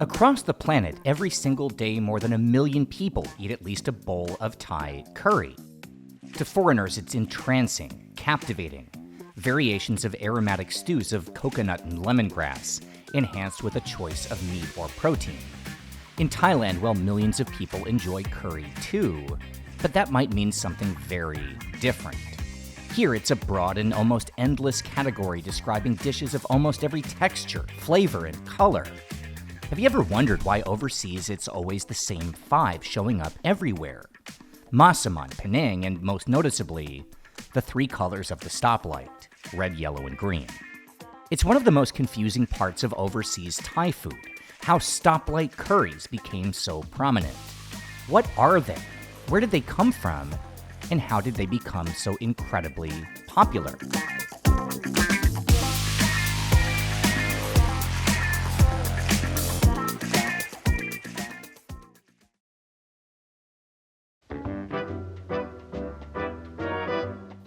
Across the planet, every single day, more than 1 million people eat at least a bowl of Thai curry. To foreigners, it's entrancing, captivating. Variations of aromatic stews of coconut and lemongrass, enhanced with a choice of meat or protein. In Thailand, well, millions of people enjoy curry too, but that might mean something very different. Here, it's a broad and almost endless category describing dishes of almost every texture, flavor, and color. Have you ever wondered why overseas it's always the same 5 showing up everywhere? Masaman, Penang, and most noticeably, the 3 colors of the stoplight, red, yellow, and green. It's one of the most confusing parts of overseas Thai food, how stoplight curries became so prominent. What are they? Where did they come from? And how did they become so incredibly popular?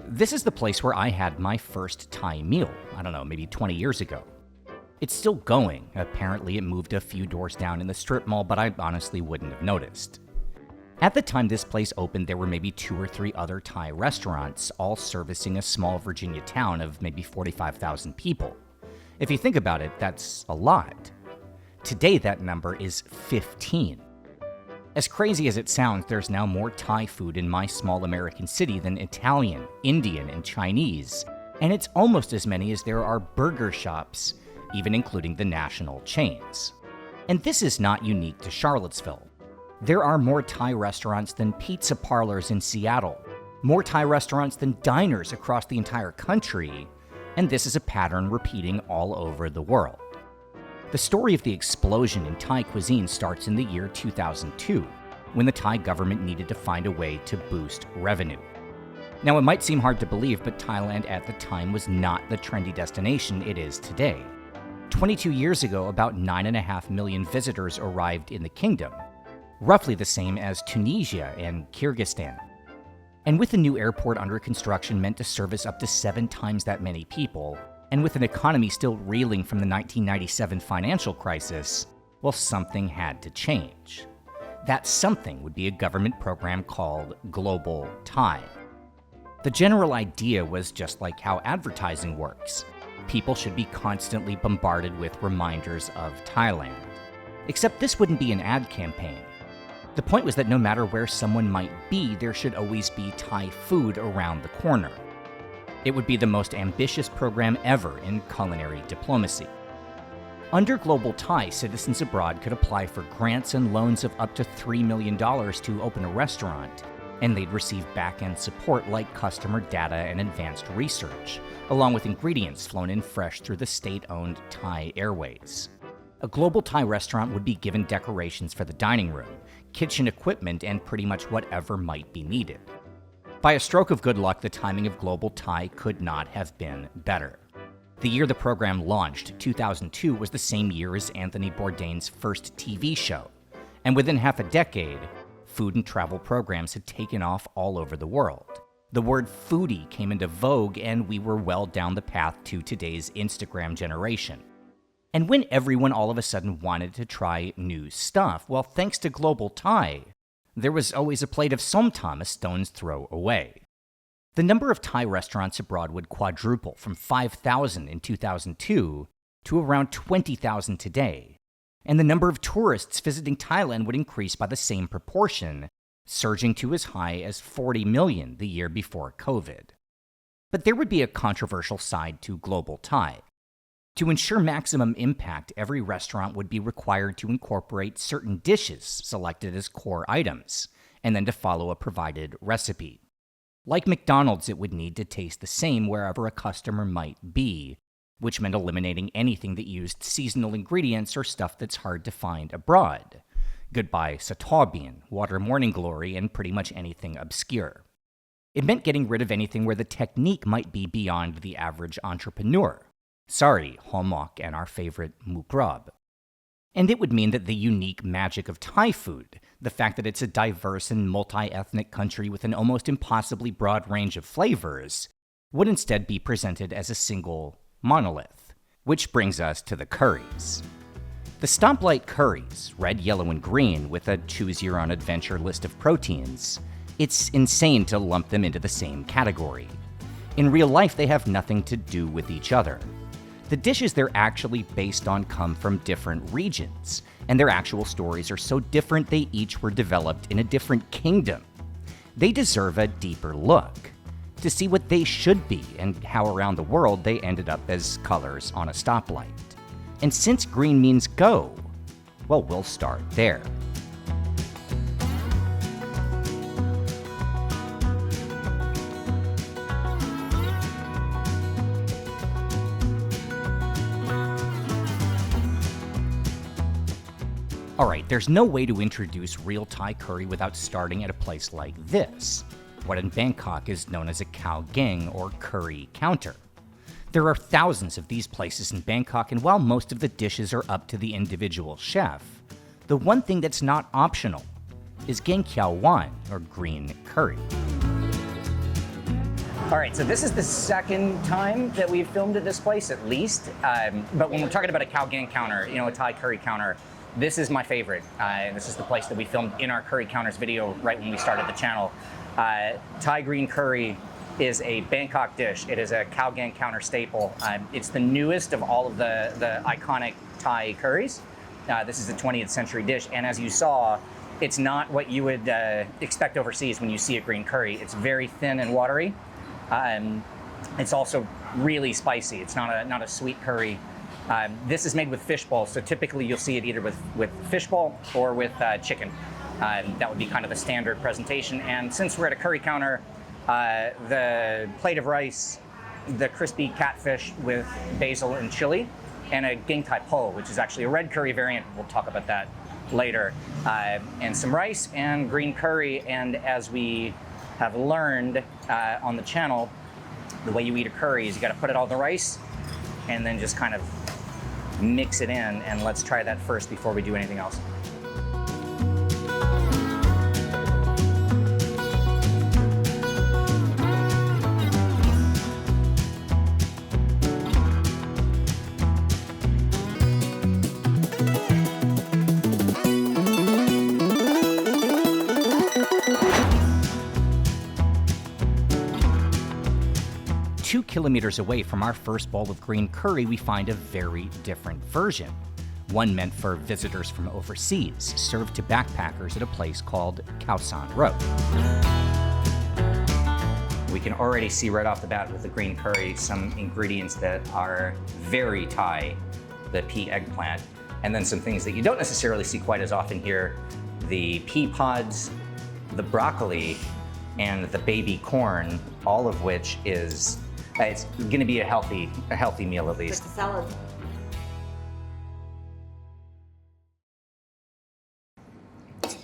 This is the place where I had my first Thai meal, I don't know, maybe 20 years ago. It's still going. Apparently it moved a few doors down in the strip mall, but I honestly wouldn't have noticed. At the time this place opened, there were maybe 2 or 3 other Thai restaurants, all servicing a small Virginia town of maybe 45,000 people. If you think about it, that's a lot. Today that number is 15. As crazy as it sounds, there's now more Thai food in my small American city than Italian, Indian, and Chinese, and it's almost as many as there are burger shops, even including the national chains. And this is not unique to Charlottesville. There are more Thai restaurants than pizza parlors in Seattle, more Thai restaurants than diners across the entire country, and this is a pattern repeating all over the world. The story of the explosion in Thai cuisine starts in the year 2002, when the Thai government needed to find a way to boost revenue. Now, it might seem hard to believe, but Thailand at the time was not the trendy destination it is today. 22 years ago, about 9.5 million visitors arrived in the kingdom, roughly the same as Tunisia and Kyrgyzstan. And with a new airport under construction meant to service up to 7 times that many people, and with an economy still reeling from the 1997 financial crisis, well, something had to change. That something would be a government program called Global Thai. The general idea was just like how advertising works. People should be constantly bombarded with reminders of Thailand. Except this wouldn't be an ad campaign. The point was that no matter where someone might be, there should always be Thai food around the corner. It would be the most ambitious program ever in culinary diplomacy. Under Global Thai, citizens abroad could apply for grants and loans of up to $3 million to open a restaurant, and they'd receive back-end support like customer data and advanced research, along with ingredients flown in fresh through the state-owned Thai Airways. A Global Thai restaurant would be given decorations for the dining room, kitchen equipment, and pretty much whatever might be needed. By a stroke of good luck, the timing of Global Thai could not have been better. The year the program launched, 2002, was the same year as Anthony Bourdain's first TV show, and within half a decade, food and travel programs had taken off all over the world. The word foodie came into vogue, and we were well down the path to today's Instagram generation. And when everyone all of a sudden wanted to try new stuff, well, thanks to Global Thai, there was always a plate of somtam a stone's throw away. The number of Thai restaurants abroad would quadruple from 5,000 in 2002 to around 20,000 today, and the number of tourists visiting Thailand would increase by the same proportion, surging to as high as 40 million the year before COVID. But there would be a controversial side to Global Thai. To ensure maximum impact, every restaurant would be required to incorporate certain dishes selected as core items, and then to follow a provided recipe. Like McDonald's, it would need to taste the same wherever a customer might be, which meant eliminating anything that used seasonal ingredients or stuff that's hard to find abroad. Goodbye satawbean, water morning glory, and pretty much anything obscure. It meant getting rid of anything where the technique might be beyond the average entrepreneur. Sorry, homok and our favorite mukrab. And it would mean that the unique magic of Thai food, the fact that it's a diverse and multi-ethnic country with an almost impossibly broad range of flavors, would instead be presented as a single monolith. Which brings us to the curries. The Stoplight curries, red, yellow, and green, with a choose-your-own-adventure list of proteins, it's insane to lump them into the same category. In real life, they have nothing to do with each other. The dishes they're actually based on come from different regions, and their actual stories are so different they each were developed in a different kingdom. They deserve a deeper look, to see what they should be and how around the world they ended up as colors on a stoplight. And since green means go, well, we'll start there. Alright, there's no way to introduce real Thai curry without starting at a place like this, what in Bangkok is known as a Gaeng or curry counter. There are thousands of these places in Bangkok, and while most of the dishes are up to the individual chef, the one thing that's not optional is Gaeng Kiao Wan, or green curry. All right, so this is the second time that we've filmed at this place, at least. But when we're talking about a Gaeng counter, a Thai curry counter, this is my favorite. This is the place that we filmed in our curry counters video right when we started the channel. Thai green curry is a Bangkok dish. It is a Gaeng counter staple. It's the newest of all of the iconic Thai curries. This is a 20th century dish, and as you saw, it's not what you would expect overseas when you see a green curry. It's very thin and watery. It's also really spicy. It's not a sweet curry. This is made with fishbowl, so typically you'll see it either with fishbowl or with chicken. That would be kind of the standard presentation. And since we're at a curry counter, the plate of rice, the crispy catfish with basil and chili, and a Gaeng Thai Po, which is actually a red curry variant. We'll talk about that later. And some rice and green curry. And as we have learned on the channel, the way you eat a curry is you got to put it all in the rice and then just kind of mix it in. And let's try that first before we do anything else. 2 kilometers away from our first bowl of green curry, we find a very different version. One meant for visitors from overseas, served to backpackers at a place called Khao San Road. We can already see right off the bat with the green curry some ingredients that are very Thai, the pea eggplant, and then some things that you don't necessarily see quite as often here, the pea pods, the broccoli, and the baby corn, all of which is, it's gonna be a healthy meal at least. It's a salad.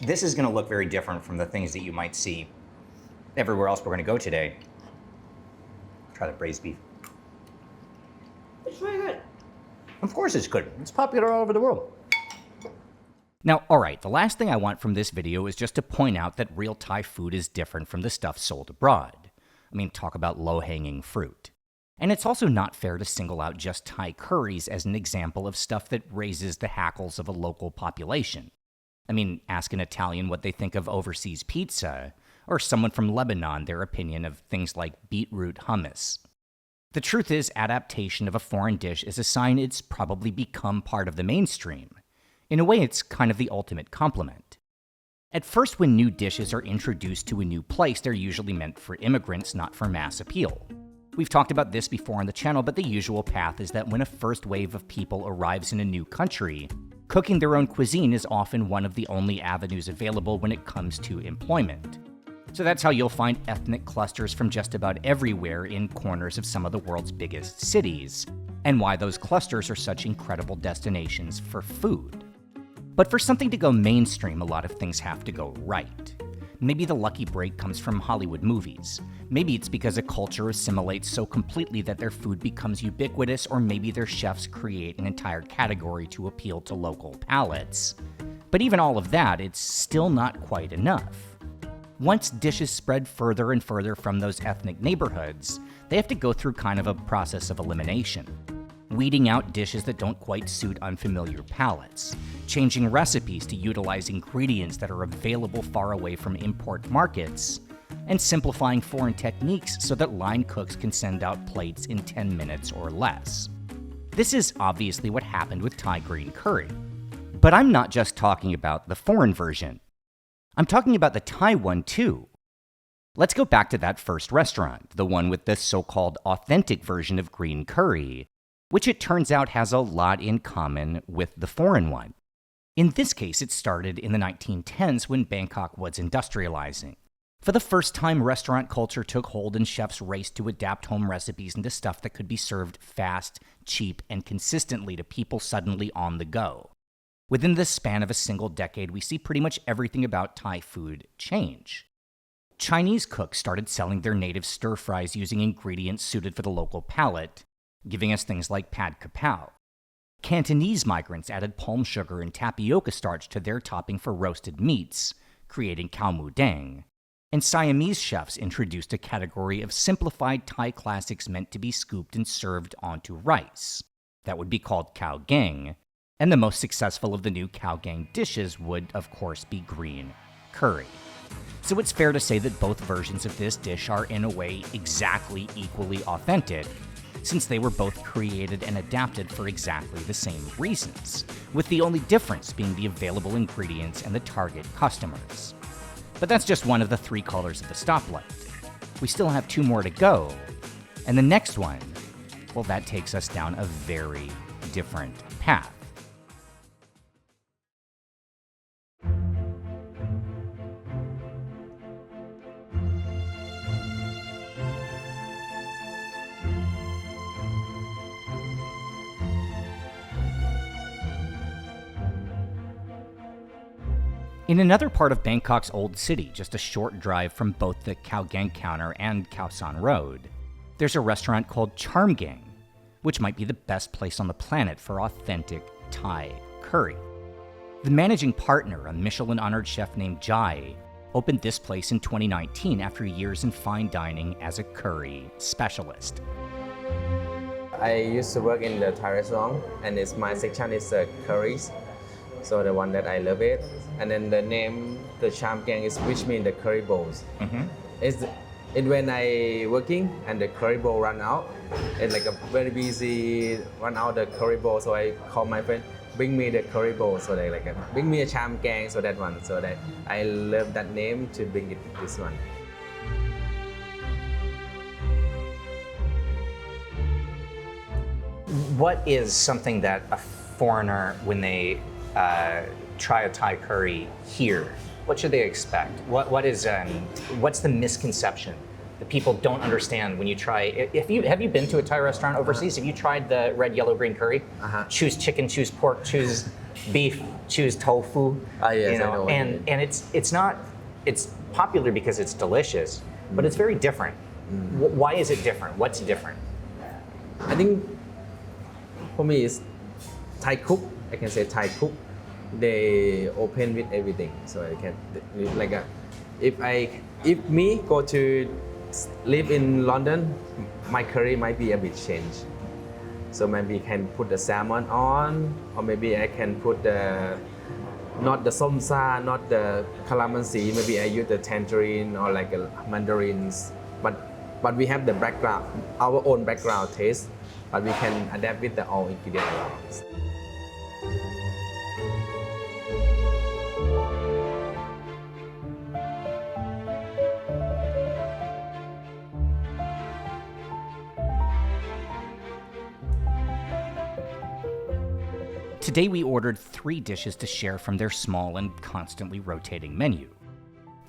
This is gonna look very different from the things that you might see everywhere else we're gonna go today. Try the braised beef. It's really good. Of course it's good. It's popular all over the world. Now, all right, the last thing I want from this video is just to point out that real Thai food is different from the stuff sold abroad. I mean, talk about low-hanging fruit. And it's also not fair to single out just Thai curries as an example of stuff that raises the hackles of a local population. I mean, ask an Italian what they think of overseas pizza, or someone from Lebanon their opinion of things like beetroot hummus. The truth is, adaptation of a foreign dish is a sign it's probably become part of the mainstream. In a way, it's kind of the ultimate compliment. At first, when new dishes are introduced to a new place, they're usually meant for immigrants, not for mass appeal. We've talked about this before on the channel, but the usual path is that when a first wave of people arrives in a new country, cooking their own cuisine is often one of the only avenues available when it comes to employment. So that's how you'll find ethnic clusters from just about everywhere in corners of some of the world's biggest cities, and why those clusters are such incredible destinations for food. But for something to go mainstream, a lot of things have to go right. Maybe the lucky break comes from Hollywood movies. Maybe it's because a culture assimilates so completely that their food becomes ubiquitous, or maybe their chefs create an entire category to appeal to local palates. But even all of that, it's still not quite enough. Once dishes spread further and further from those ethnic neighborhoods, they have to go through kind of a process of elimination. weeding out dishes that don't quite suit unfamiliar palates, changing recipes to utilize ingredients that are available far away from import markets, and simplifying foreign techniques so that line cooks can send out plates in 10 minutes or less. This is obviously what happened with Thai green curry. But I'm not just talking about the foreign version. I'm talking about the Thai one too. Let's go back to that first restaurant, the one with the so-called authentic version of green curry, which it turns out has a lot in common with the foreign one. In this case, it started in the 1910s when Bangkok was industrializing. For the first time, restaurant culture took hold and chefs raced to adapt home recipes into stuff that could be served fast, cheap, and consistently to people suddenly on the go. Within the span of a single decade, we see pretty much everything about Thai food change. Chinese cooks started selling their native stir-fries using ingredients suited for the local palate, giving us things like pad kapow. Cantonese migrants added palm sugar and tapioca starch to their topping for roasted meats, creating khao mu dang. And Siamese chefs introduced a category of simplified Thai classics meant to be scooped and served onto rice. That would be called khao Gaeng, and the most successful of the new khao Gaeng dishes would, of course, be green curry. So it's fair to say that both versions of this dish are, in a way, exactly equally authentic, since they were both created and adapted for exactly the same reasons, with the only difference being the available ingredients and the target customers. But that's just one of the 3 colors of the stoplight. We still have 2 more to go, and the next one, well, that takes us down a very different path. In another part of Bangkok's old city, just a short drive from both the Khao Gaeng counter and Khao San Road, there's a restaurant called Charm Gaeng, which might be the best place on the planet for authentic Thai curry. The managing partner, a Michelin-honored chef named Jai, opened this place in 2019 after years in fine dining as a curry specialist. I used to work in the Thai restaurant, and my section is curries. So the one that I love it, and then the name the Cham Gaeng is which means the curry bowls. It's when I working and the curry bowl run out, it's like a very busy run out the curry bowl. So I call my friend, bring me the curry bowl. So they like bring me a Cham Gaeng. So that one. So that I love that name to bring it this one. What is something that a foreigner, when they try a Thai curry here, what should they expect? What's the misconception that people don't understand when you try? Have you been to a Thai restaurant overseas? Have you tried the red, yellow, green curry? Choose chicken, choose pork, choose beef, choose tofu. Yes, I know. And it's popular because it's delicious, but it's very different. Why is it different? What's different? I think for me it's Thai cook. I can say Thai cook. They open with everything, so I can if me go to live in London, my curry might be a bit changed. So maybe can put the salmon on, or maybe I can put not the somsa, not the calamansi. Maybe I use the tangerine or like mandarins. But we have the background, our own background taste. But we can adapt with the all ingredients. Today we ordered 3 dishes to share from their small and constantly rotating menu.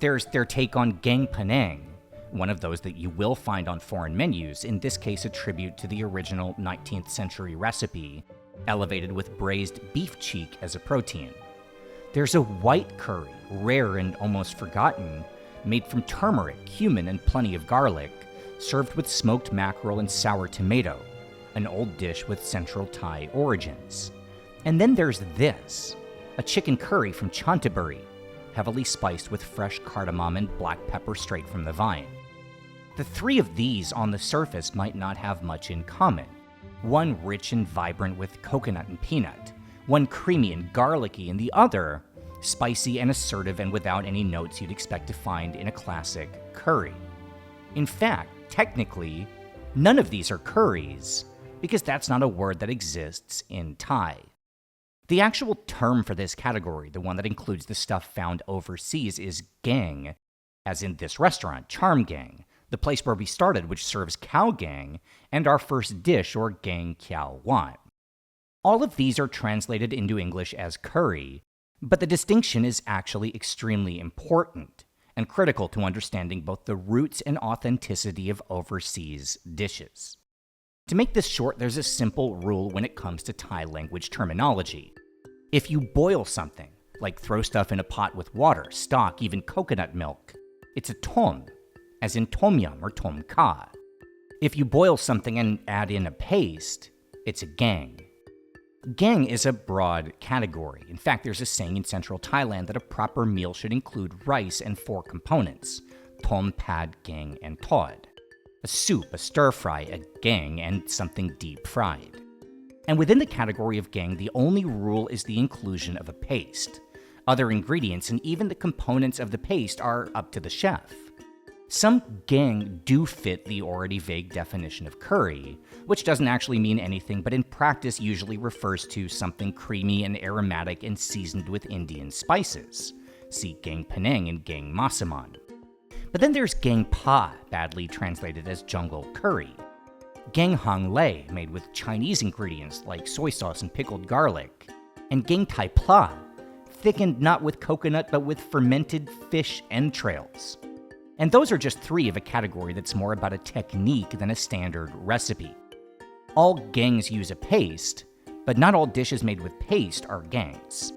There's their take on Gaeng Penang, one of those that you will find on foreign menus, in this case a tribute to the original 19th century recipe, elevated with braised beef cheek as a protein. There's a white curry, rare and almost forgotten, made from turmeric, cumin, and plenty of garlic, served with smoked mackerel and sour tomato, an old dish with central Thai origins. And then there's this, a chicken curry from Chanthaburi, heavily spiced with fresh cardamom and black pepper straight from the vine. The 3 of these on the surface might not have much in common, one rich and vibrant with coconut and peanut, one creamy and garlicky, and the other spicy and assertive and without any notes you'd expect to find in a classic curry. In fact, technically, none of these are curries, because that's not a word that exists in Thai. The actual term for this category, the one that includes the stuff found overseas, is Gaeng, as in this restaurant, Charm Gaeng, the place where we started, which serves cow gang, and our first dish, or Gaeng Kiao Wan. All of these are translated into English as curry, but the distinction is actually extremely important and critical to understanding both the roots and authenticity of overseas dishes. To make this short, there's a simple rule when it comes to Thai language terminology. If you boil something, like throw stuff in a pot with water, stock, even coconut milk, it's a tom, as in tom yum or tom kha. If you boil something and add in a paste, it's a gaeng. Gaeng is a broad category. In fact, there's a saying in central Thailand that a proper meal should include rice and 4 components: tom, pad, gaeng, and tod. A soup, a stir-fry, a gaeng, and something deep-fried. And within the category of gaeng, the only rule is the inclusion of a paste. Other ingredients and even the components of the paste are up to the chef. Some gaeng do fit the already vague definition of curry, which doesn't actually mean anything, but in practice usually refers to something creamy and aromatic and seasoned with Indian spices. See gaeng penang and gaeng masaman. But then there's gaeng pa, badly translated as jungle curry. Gaeng hang lei, made with Chinese ingredients like soy sauce and pickled garlic. And gaeng tai pla, thickened not with coconut but with fermented fish entrails. And those are just 3 of a category that's more about a technique than a standard recipe. All gaengs use a paste, but not all dishes made with paste are gaengs.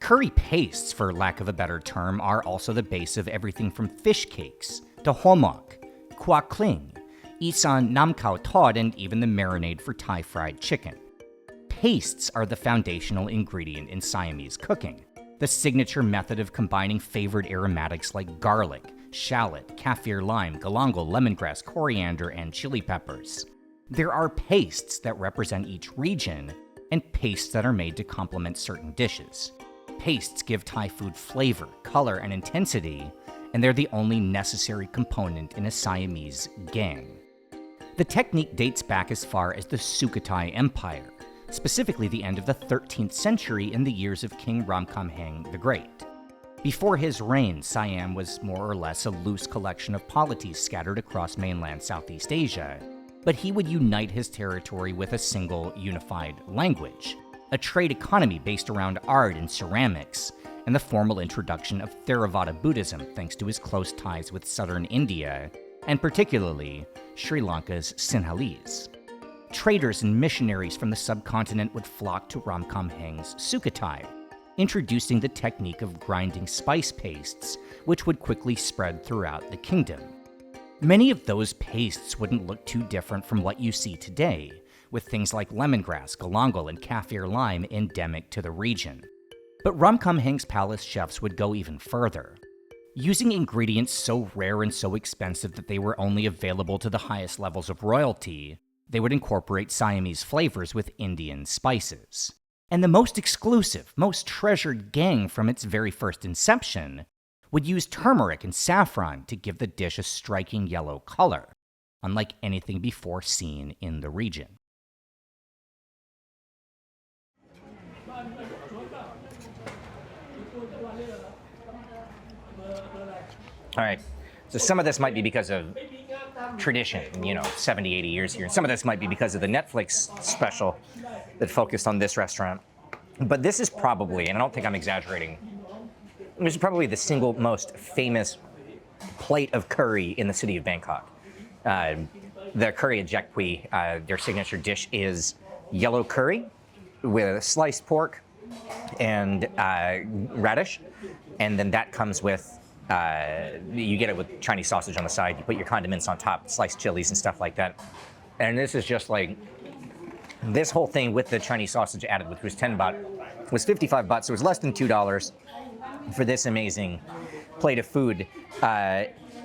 Curry pastes, for lack of a better term, are also the base of everything from fish cakes to homok, kwak kling, isan nam khao tod, and even the marinade for Thai fried chicken. Pastes are the foundational ingredient in Siamese cooking, the signature method of combining favored aromatics like garlic, shallot, kaffir lime, galangal, lemongrass, coriander, and chili peppers. There are pastes that represent each region, and pastes that are made to complement certain dishes. Pastes give Thai food flavor, color, and intensity, and they're the only necessary component in a Siamese gaeng. The technique dates back as far as the Sukhothai Empire, specifically the end of the 13th century in the years of King Ramkhamhaeng the Great. Before his reign, Siam was more or less a loose collection of polities scattered across mainland Southeast Asia, but he would unite his territory with a single unified language, a trade economy based around art and ceramics, and the formal introduction of Theravada Buddhism thanks to his close ties with southern India, and particularly Sri Lanka's Sinhalese. Traders and missionaries from the subcontinent would flock to Ramkhamhaeng's Sukhothai, introducing the technique of grinding spice pastes, which would quickly spread throughout the kingdom. Many of those pastes wouldn't look too different from what you see today, with things like lemongrass, galangal, and kaffir lime endemic to the region. But Ramkhamhaeng's palace chefs would go even further. Using ingredients so rare and so expensive that they were only available to the highest levels of royalty, they would incorporate Siamese flavors with Indian spices. And the most exclusive, most treasured gaeng from its very first inception would use turmeric and saffron to give the dish a striking yellow color, unlike anything before seen in the region. All right, so some of this might be because of tradition, 70, 80 years here. And some of this might be because of the Netflix special that focused on this restaurant. But this is probably, and I don't think I'm exaggerating, this is probably the single most famous plate of curry in the city of Bangkok. The curry at Jack Pui, their signature dish is yellow curry with sliced pork and radish. And then that comes with you get it with Chinese sausage on the side. You put your condiments on top, sliced chilies and stuff like that. And this is just like, this whole thing with the Chinese sausage added, which was 10 baht, was 55 baht, so it was less than $2 for this amazing plate of food.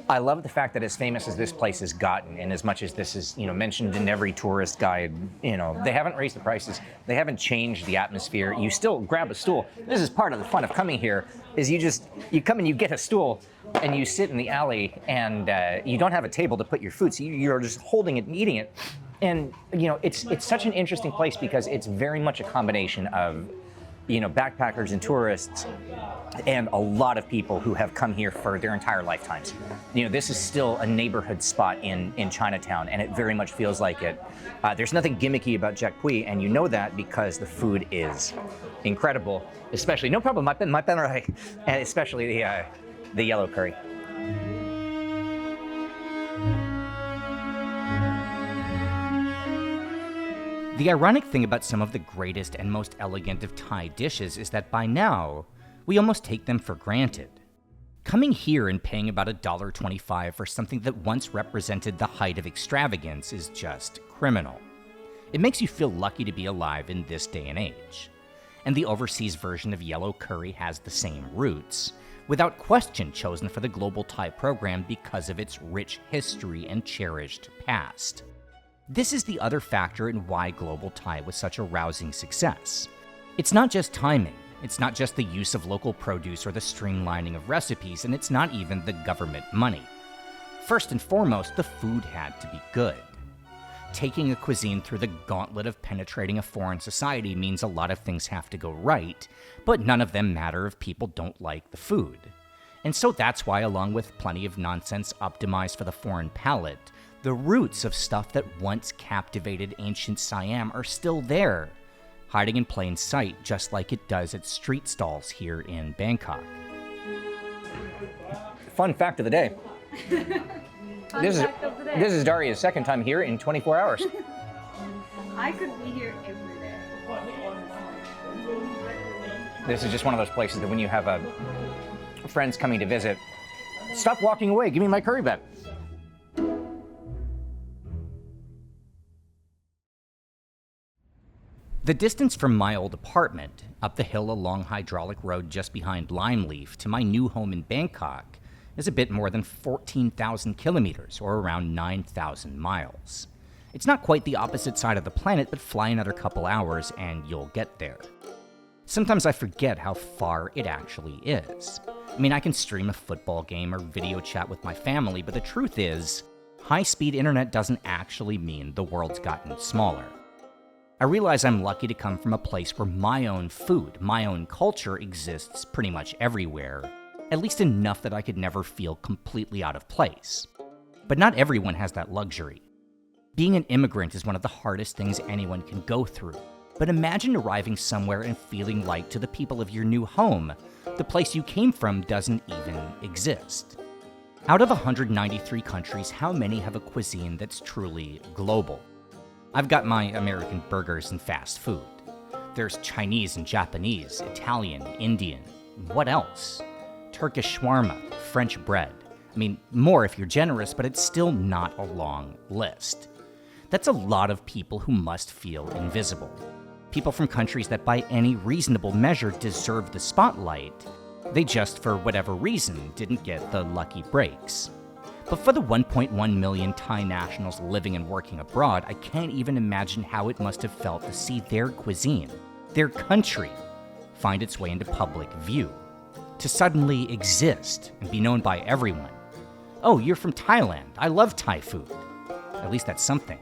I love the fact that as famous as this place has gotten, and as much as this is, mentioned in every tourist guide, they haven't raised the prices. They haven't changed the atmosphere. You still grab a stool. This is part of the fun of coming here, is you come and you get a stool and you sit in the alley and you don't have a table to put your food, so you're just holding it and eating it. And, it's such an interesting place because it's very much a combination of, backpackers and tourists, and a lot of people who have come here for their entire lifetimes. This is still a neighborhood spot in Chinatown, and it very much feels like it. There's nothing gimmicky about Jack Pui, and you know that because the food is incredible, especially, no problem, my pen right, and especially the yellow curry. The ironic thing about some of the greatest and most elegant of Thai dishes is that by now, we almost take them for granted. Coming here and paying about $1.25 for something that once represented the height of extravagance is just criminal. It makes you feel lucky to be alive in this day and age. And the overseas version of yellow curry has the same roots, without question chosen for the Global Thai program because of its rich history and cherished past. This is the other factor in why Global Thai was such a rousing success. It's not just timing, it's not just the use of local produce or the streamlining of recipes, and it's not even the government money. First and foremost, the food had to be good. Taking a cuisine through the gauntlet of penetrating a foreign society means a lot of things have to go right, but none of them matter if people don't like the food. And so that's why, along with plenty of nonsense optimized for the foreign palate, the roots of stuff that once captivated ancient Siam are still there, hiding in plain sight just like it does at street stalls here in Bangkok. Fun fact of the day. This is Daria's second time here in 24 hours. I could be here every day. This is just one of those places that when you have friends coming to visit, stop walking away, give me my curry back. The distance from my old apartment, up the hill along hydraulic road just behind Lime Leaf, to my new home in Bangkok is a bit more than 14,000 kilometers, or around 9,000 miles. It's not quite the opposite side of the planet, but fly another couple hours and you'll get there. Sometimes I forget how far it actually is. I mean, I can stream a football game or video chat with my family, but the truth is, high-speed internet doesn't actually mean the world's gotten smaller. I realize I'm lucky to come from a place where my own food, my own culture exists pretty much everywhere, at least enough that I could never feel completely out of place. But not everyone has that luxury. Being an immigrant is one of the hardest things anyone can go through. But imagine arriving somewhere and feeling like to the people of your new home, the place you came from doesn't even exist. Out of 193 countries, how many have a cuisine that's truly global? I've got my American burgers and fast food. There's Chinese and Japanese, Italian, Indian. What else? Turkish shawarma, French bread. I mean, more if you're generous, but it's still not a long list. That's a lot of people who must feel invisible. People from countries that by any reasonable measure deserve the spotlight. They just, for whatever reason, didn't get the lucky breaks. But for the 1.1 million Thai nationals living and working abroad, I can't even imagine how it must have felt to see their cuisine, their country, find its way into public view. To suddenly exist and be known by everyone. Oh, you're from Thailand. I love Thai food. At least that's something.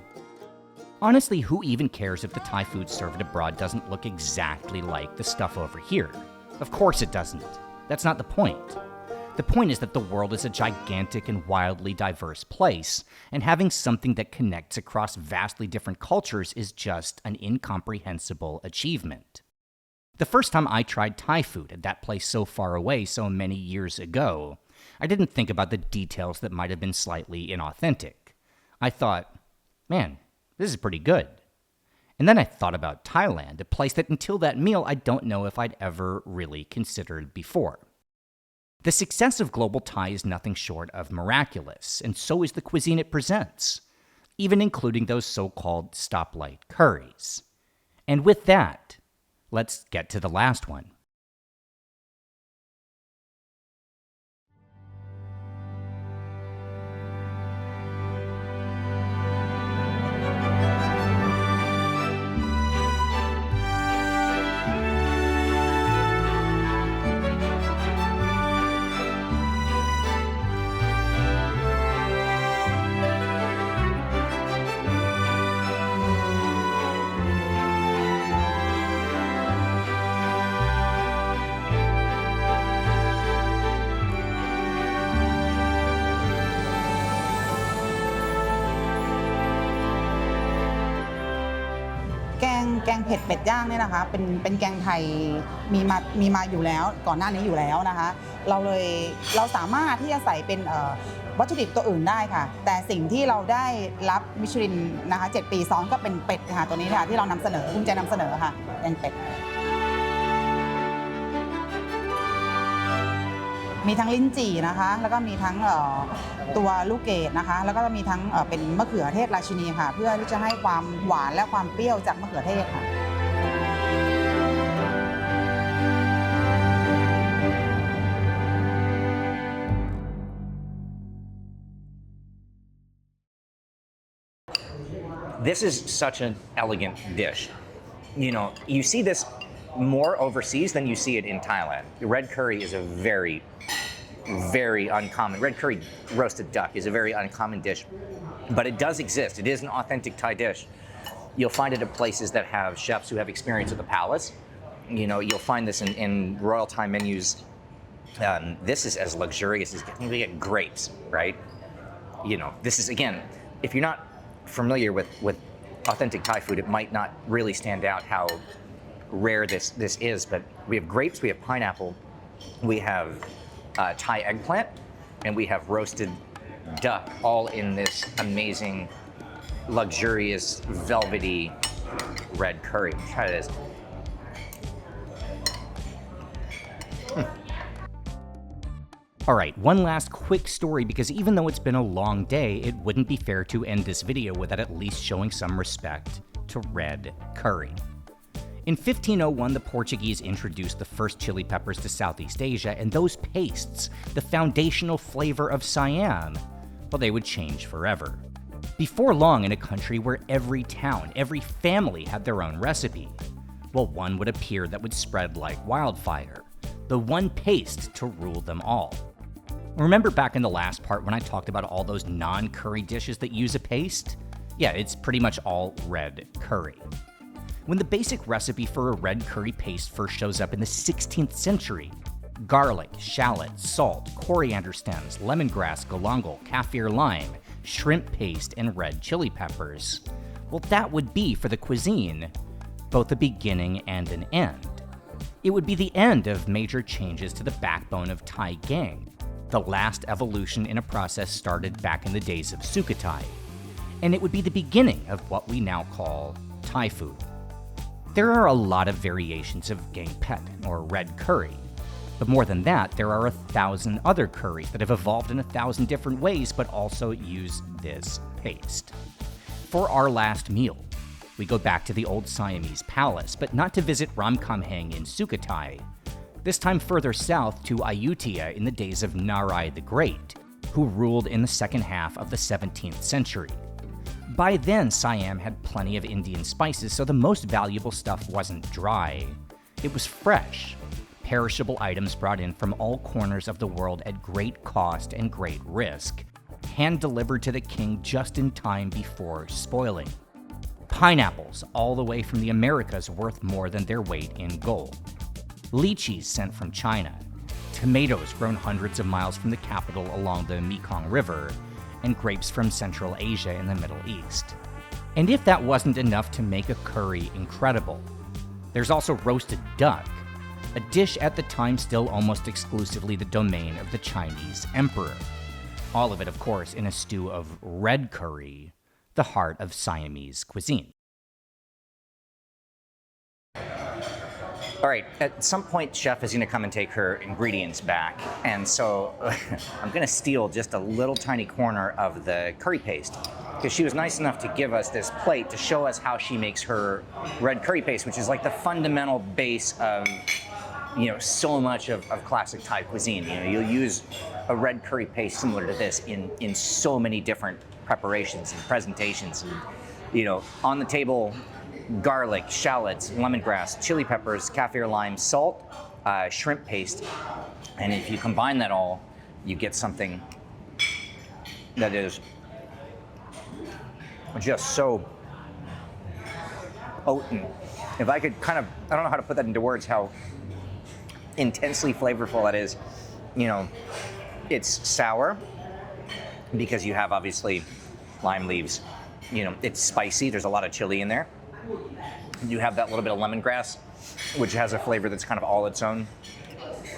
Honestly, who even cares if the Thai food served abroad doesn't look exactly like the stuff over here? Of course it doesn't. That's not the point. The point is that the world is a gigantic and wildly diverse place, and having something that connects across vastly different cultures is just an incomprehensible achievement. The first time I tried Thai food at that place so far away so many years ago, I didn't think about the details that might have been slightly inauthentic. I thought, man, this is pretty good. And then I thought about Thailand, a place that until that meal I don't know if I'd ever really considered before. The success of Global Thai is nothing short of miraculous, and so is the cuisine it presents, even including those so-called Stoplight curries. And with that, let's get to the last one. งเผ็ดเป็ดย่างเนี่ยนะคะเป็นแกงไทยมีมาอยู่แล้วก่อนหน้านี้อยู่แล้วนะคะเราสามารถที่จะใส่เป็นวัตถุดิบตัวอื่นได้ค่ะแต่สิ่งที่เราได้รับมิชลินนะคะ7 ปีซ้อนก็เป็นเป็ดค่ะตัวนี้ค่ะที่เรานำเสนอภูมิใจนำเสนอค่ะแกงเป็ดมีทั้งลิ้นจี่นะคะแล้วก็มีทั้งตัวลูกเกดนะคะแล้วก็มีทั้งเป็นมะเขือเทศราชินีค่ะเพื่อที่จะให้ความหวานและความเปรี้ยวจากมะเขือเทศค่ะ This is such an elegant dish. You know, you see this more overseas than you see it in Thailand. Red curry is a very, very uncommon, red curry roasted duck is a very uncommon dish, but it does exist. It is an authentic Thai dish. You'll find it at places that have chefs who have experience at the palace. You know, you'll find this in Royal Thai menus. This is as luxurious as we get grapes, right? You know, this is, again, if you're not familiar with authentic Thai food, it might not really stand out how rare this is, but we have grapes, we have pineapple, we have Thai eggplant, and we have roasted duck, all in this amazing, luxurious, velvety red curry. Try this. All right, one last quick story, because even though it's been a long day, it wouldn't be fair to end this video without at least showing some respect to red curry. In 1501, the Portuguese introduced the first chili peppers to Southeast Asia, and those pastes, the foundational flavor of Siam, well, they would change forever. Before long, in a country where every town, every family had their own recipe, well, one would appear that would spread like wildfire, the one paste to rule them all. Remember back in the last part when I talked about all those non-curry dishes that use a paste? Yeah, it's pretty much all red curry. When the basic recipe for a red curry paste first shows up in the 16th century, garlic, shallot, salt, coriander stems, lemongrass, galangal, kaffir lime, shrimp paste, and red chili peppers, well, that would be, for the cuisine, both a beginning and an end. It would be the end of major changes to the backbone of Thai Gaeng, the last evolution in a process started back in the days of Sukhothai, and it would be the beginning of what we now call Thai food. There are a lot of variations of Gaeng Pet, or red curry, but more than that, there are 1,000 other curries that have evolved in 1,000 different ways but also use this paste. For our last meal, we go back to the old Siamese palace, but not to visit Ramkhamhaeng in Sukhothai, this time further south to Ayutthaya in the days of Narai the Great, who ruled in the second half of the 17th century. By then, Siam had plenty of Indian spices, so the most valuable stuff wasn't dry. It was fresh, perishable items brought in from all corners of the world at great cost and great risk, hand-delivered to the king just in time before spoiling. Pineapples all the way from the Americas worth more than their weight in gold. Lychees sent from China, tomatoes grown hundreds of miles from the capital along the Mekong River, and grapes from Central Asia in the Middle East. And if that wasn't enough to make a curry incredible, there's also roasted duck, a dish at the time still almost exclusively the domain of the Chinese emperor. All of it, of course, in a stew of red curry, the heart of Siamese cuisine. All right, at some point, Chef is going to come and take her ingredients back, and so I'm going to steal just a little tiny corner of the curry paste, because she was nice enough to give us this plate to show us how she makes her red curry paste, which is like the fundamental base of, you know, so much of classic Thai cuisine. You know, you'll use a red curry paste similar to this in so many different preparations and presentations, and, you know, on the table, garlic, shallots, lemongrass, chili peppers, kaffir lime, salt, shrimp paste, and if you combine that all, you get something that is just so potent. If I could kind of, I don't know how to put that into words, how intensely flavorful that is. You know, it's sour because you have obviously lime leaves. You know, it's spicy, there's a lot of chili in there. You have that little bit of lemongrass, which has a flavor that's kind of all its own.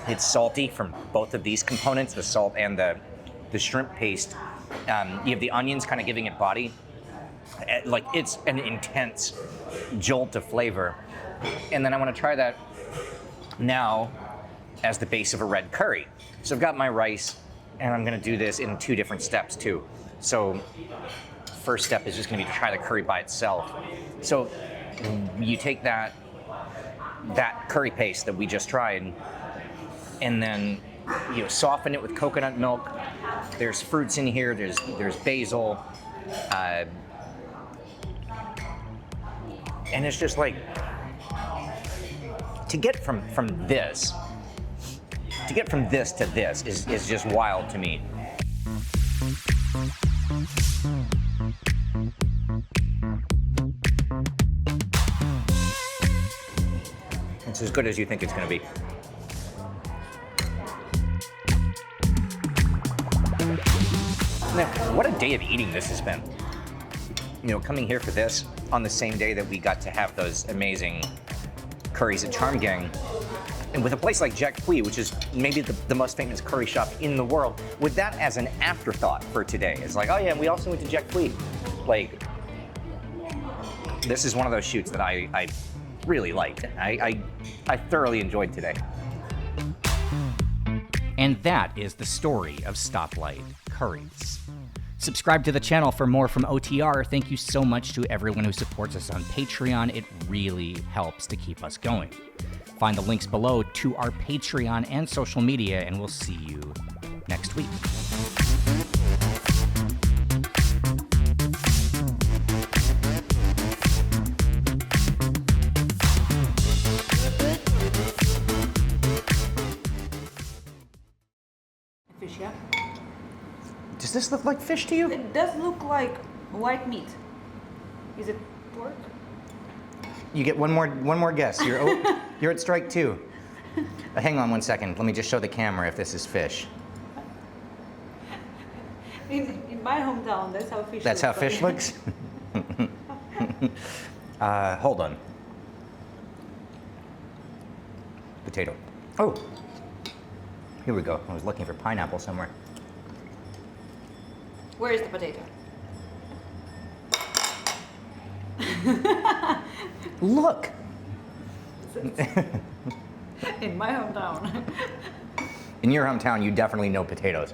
It's salty from both of these components, the salt and the shrimp paste. You have the onions kind of giving it body. Like, it's an intense jolt of flavor. And then I want to try that now as the base of a red curry. So I've got my rice, and I'm going to do this in 2 different steps too. So first step is just going to be to try the curry by itself. So you take that curry paste that we just tried, and then you soften it with coconut milk. There's fruits in here. There's basil, and it's just like, to get from this to this is just wild to me. It's as good as you think it's going to be. Man, what a day of eating this has been. You know, coming here for this on the same day that we got to have those amazing curries at Gaeng, and with a place like Jack Pui, which is maybe the most famous curry shop in the world, with that as an afterthought for today. It's like, oh yeah, we also went to Jack Pui. Like, this is one of those shoots that I really liked. I thoroughly enjoyed today. And that is the story of Stoplight Curries. Subscribe to the channel for more from OTR. Thank you so much to everyone who supports us on Patreon. It really helps to keep us going. Find the links below to our Patreon and social media, and we'll see you next week. Fish, yeah? Does this look like fish to you? It does look like white meat. Is it pork? You get one more guess. You're at strike 2. Hang on one second. Let me just show the camera if this is fish. In my hometown, that's how fish That's looks. how fish looks? Hold on. Potato. Oh, here we go. I was looking for pineapple somewhere. Where is the potato? Look! In my hometown. In your hometown, you definitely know potatoes.